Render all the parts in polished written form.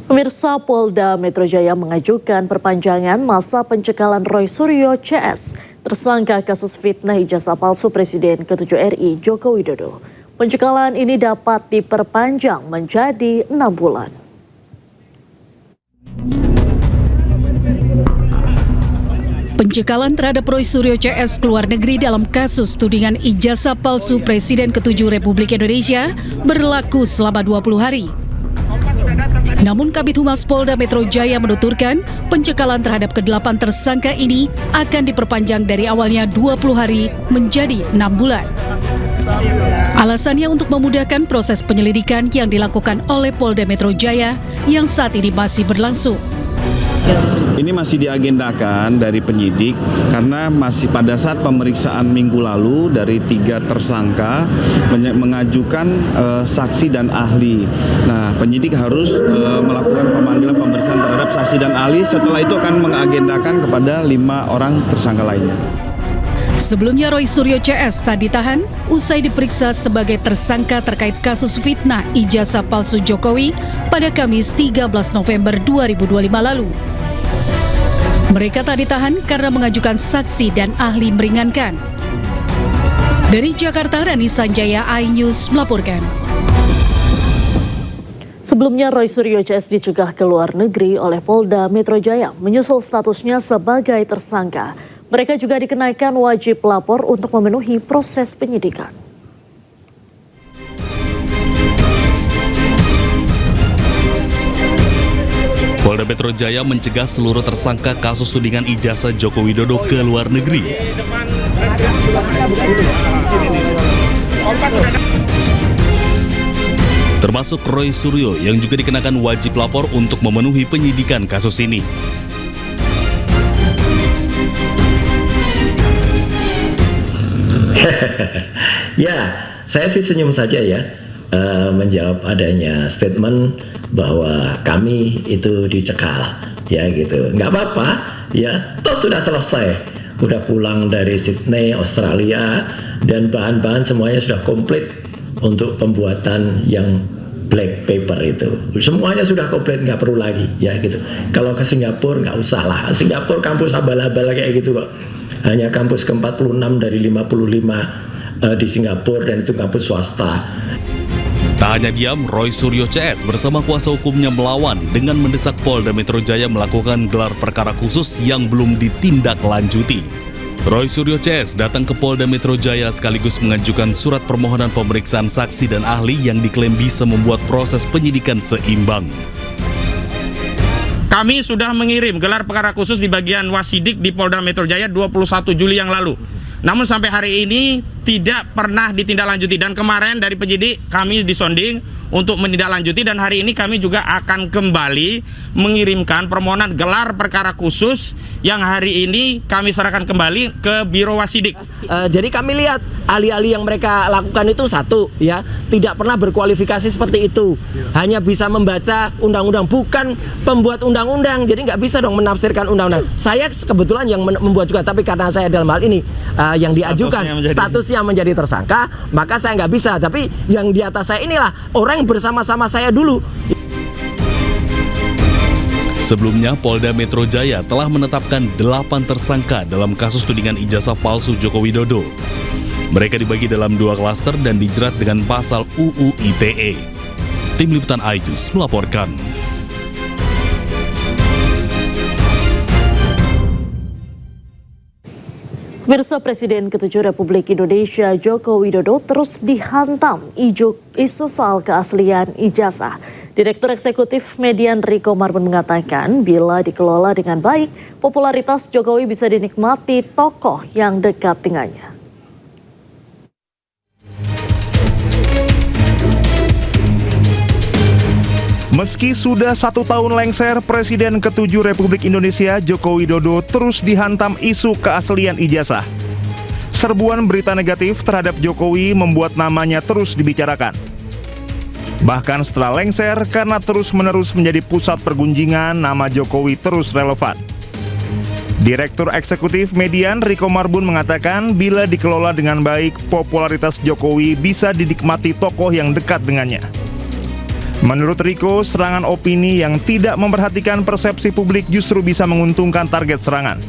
Pemirsa, Polda Metro Jaya mengajukan perpanjangan masa pencekalan Roy Suryo CS, tersangka kasus fitnah ijazah palsu Presiden ke-7 RI Joko Widodo. Pencekalan ini dapat diperpanjang menjadi 6 bulan. Pencekalan terhadap Roy Suryo CS ke luar negeri dalam kasus tudingan ijazah palsu Presiden ke-7 Republik Indonesia berlaku selama 20 hari. Namun Kabid Humas Polda Metro Jaya menuturkan pencekalan terhadap ke-8 tersangka ini akan diperpanjang dari awalnya 20 hari menjadi 6 bulan. Alasannya untuk memudahkan proses penyelidikan yang dilakukan oleh Polda Metro Jaya yang saat ini masih berlangsung. Ini masih diagendakan dari penyidik karena masih pada saat pemeriksaan minggu lalu dari 3 tersangka mengajukan saksi dan ahli. Nah, penyidik harus melakukan pemanggilan pemeriksaan terhadap saksi dan ahli. Setelah itu akan mengagendakan kepada 5 orang tersangka lainnya. Sebelumnya Roy Suryo CS tak ditahan usai diperiksa sebagai tersangka terkait kasus fitnah ijazah palsu Jokowi pada Kamis 13 November 2025 lalu. Mereka tak ditahan karena mengajukan saksi dan ahli meringankan. Dari Jakarta, Rani Sanjaya, iNews melaporkan. Sebelumnya Roy Suryo CS dicegah ke luar negeri oleh Polda Metro Jaya menyusul statusnya sebagai tersangka. Mereka juga dikenakan wajib lapor untuk memenuhi proses penyidikan. Polda Metro Jaya mencegah seluruh tersangka kasus tudingan ijazah Joko Widodo ke luar negeri. Termasuk Roy Suryo yang juga dikenakan wajib lapor untuk memenuhi penyidikan kasus ini. Ya, saya sih senyum saja ya menjawab adanya statement bahwa kami itu dicekal, ya gitu. Nggak apa-apa, ya toh sudah selesai, udah pulang dari Sydney, Australia, dan bahan-bahan semuanya sudah komplit untuk pembuatan yang black paper itu. Semuanya sudah komplit, nggak perlu lagi, ya gitu. Kalau ke Singapura nggak usah lah, Singapura kampus abal-abal kayak gitu kok. Hanya kampus ke-46 dari 55 di Singapura dan itu kampus swasta. Tak hanya diam, Roy Suryo CS bersama kuasa hukumnya melawan dengan mendesak Polda Metro Jaya melakukan gelar perkara khusus yang belum ditindaklanjuti. Roy Suryo CS datang ke Polda Metro Jaya sekaligus mengajukan surat permohonan pemeriksaan saksi dan ahli yang diklaim bisa membuat proses penyidikan seimbang. Kami sudah mengirim gelar perkara khusus di bagian Wasidik di Polda Metro Jaya 21 Juli yang lalu. Namun sampai hari ini tidak pernah ditindaklanjuti dan kemarin dari penyidik kami disonding untuk menindaklanjuti dan hari ini kami juga akan kembali mengirimkan permohonan gelar perkara khusus yang hari ini kami serahkan kembali ke Biro Wasidik. Jadi kami lihat ahli-ahli yang mereka lakukan itu satu ya tidak pernah berkualifikasi seperti itu, hanya bisa membaca undang-undang bukan pembuat undang-undang, jadi nggak bisa dong menafsirkan undang-undang. Saya kebetulan yang membuat juga, tapi karena saya dalam hal ini yang diajukan statusnya menjadi tersangka, maka saya nggak bisa. Tapi yang di atas saya inilah orang yang bersama-sama saya dulu. Sebelumnya, Polda Metro Jaya telah menetapkan 8 tersangka dalam kasus tudingan ijazah palsu Joko Widodo. Mereka dibagi dalam 2 klaster dan dijerat dengan pasal UU ITE. Tim Liputan iNews melaporkan. Pemirsa, Presiden ke-7 Republik Indonesia Joko Widodo terus dihantam isu soal keaslian ijazah. Direktur Eksekutif Median Riko Marbun mengatakan bila dikelola dengan baik, popularitas Jokowi bisa dinikmati tokoh yang dekat dengannya. Meski sudah 1 tahun lengser, Presiden ke-7 Republik Indonesia Joko Widodo terus dihantam isu keaslian ijazah. Serbuan berita negatif terhadap Jokowi membuat namanya terus dibicarakan. Bahkan setelah lengser, karena terus-menerus menjadi pusat pergunjingan, nama Jokowi terus relevan. Direktur Eksekutif Median Riko Marbun mengatakan bila dikelola dengan baik, popularitas Jokowi bisa dinikmati tokoh yang dekat dengannya. Menurut Riko, serangan opini yang tidak memperhatikan persepsi publik justru bisa menguntungkan target serangan.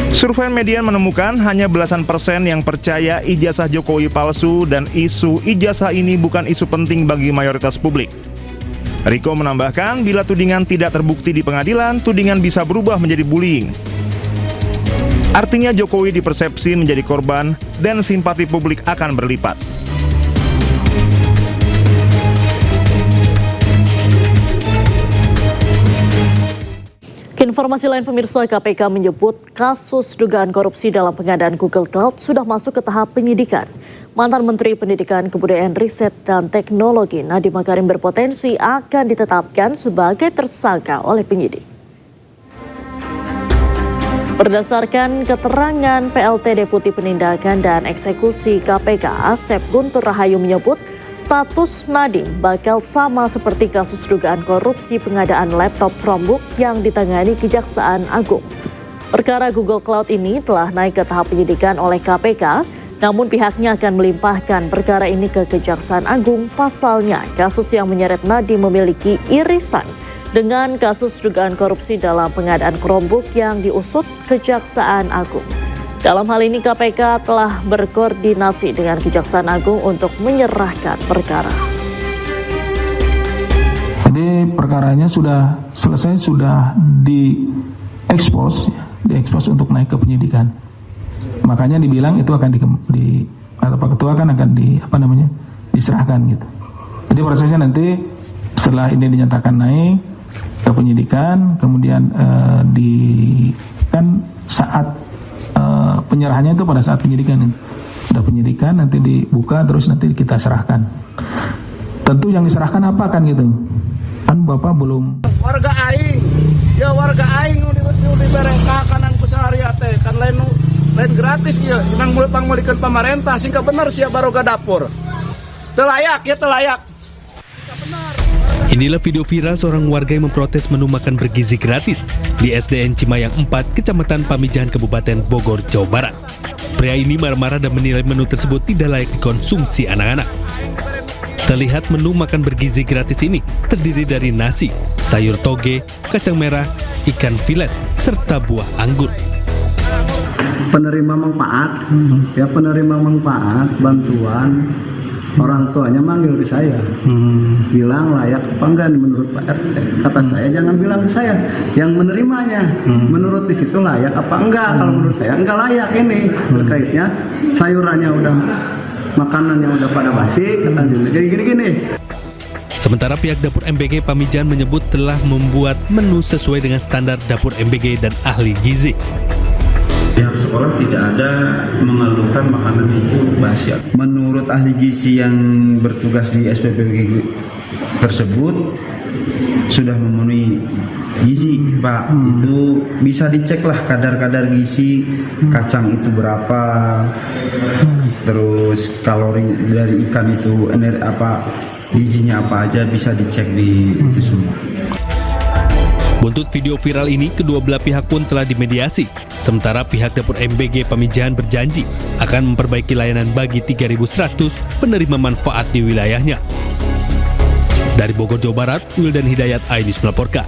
Survei Median menemukan hanya belasan persen yang percaya ijazah Jokowi palsu dan isu ijazah ini bukan isu penting bagi mayoritas publik. Riko menambahkan, bila tudingan tidak terbukti di pengadilan, tudingan bisa berubah menjadi bullying. Artinya Jokowi dipersepsi menjadi korban dan simpati publik akan berlipat. Informasi lain pemirsa, KPK menyebut kasus dugaan korupsi dalam pengadaan Google Cloud sudah masuk ke tahap penyidikan. Mantan Menteri Pendidikan, Kebudayaan, Riset, dan Teknologi Nadiem Makarim berpotensi akan ditetapkan sebagai tersangka oleh penyidik. Berdasarkan keterangan PLT Deputi Penindakan dan Eksekusi KPK, Asep Guntur Rahayu menyebut status Nadiem bakal sama seperti kasus dugaan korupsi pengadaan laptop Chromebook yang ditangani Kejaksaan Agung. Perkara Google Cloud ini telah naik ke tahap penyidikan oleh KPK, namun pihaknya akan melimpahkan perkara ini ke Kejaksaan Agung. Pasalnya, kasus yang menyeret Nadiem memiliki irisan dengan kasus dugaan korupsi dalam pengadaan Chromebook yang diusut Kejaksaan Agung. Dalam hal ini KPK telah berkoordinasi dengan Kejaksaan Agung untuk menyerahkan perkara. Jadi perkaranya sudah selesai, sudah diekspos untuk naik ke penyidikan. Makanya dibilang itu akan kata Pak Ketua kan akan diserahkan gitu. Jadi prosesnya nanti setelah ini dinyatakan naik ke penyidikan, kemudian saat penyerahannya itu pada saat penyidikan. Sudah penyidikan, nanti dibuka, terus nanti kita serahkan. Tentu yang diserahkan apa kan gitu. Kan Bapak belum. Warga aing diberekakan ku sahariat teh kan lain gratis ieu. Nang pangmulikeun pamarentah singka bener sia baroga dapur. Teu layak. Inilah video viral seorang warga yang memprotes menu makan bergizi gratis di SDN Cimayang 4, Kecamatan Pamijahan, Kabupaten Bogor, Jawa Barat. Pria ini marah-marah dan menilai menu tersebut tidak layak dikonsumsi anak-anak. Terlihat menu makan bergizi gratis ini terdiri dari nasi, sayur toge, kacang merah, ikan filet, serta buah anggur. Penerima manfaat bantuan orang tuanya manggil ke saya, bilang layak apa enggak menurut Pak RT. Kata saya jangan bilang ke saya, yang menerimanya menurut di situ layak apa enggak. Kalau menurut saya enggak layak ini, terkaitnya sayurannya udah, makanannya udah pada basi, katanya jadi gini-gini. Sementara pihak dapur MBG Pamijahan menyebut telah membuat menu sesuai dengan standar dapur MBG dan ahli gizi. Pihak sekolah tidak ada mengeluhkan makanan itu basi. Menurut ahli gizi yang bertugas di SPPG tersebut sudah memenuhi gizi, Pak. Itu bisa dicek lah kadar gizi kacang itu berapa, terus kalori dari ikan itu gizinya apa aja bisa dicek di itu semua. Buntut video viral ini, kedua belah pihak pun telah dimediasi. Sementara pihak dapur MBG Pamijahan berjanji akan memperbaiki layanan bagi 3.100 penerima manfaat di wilayahnya. Dari Bogor, Jawa Barat, Wildan Hidayat, iNews melaporkan.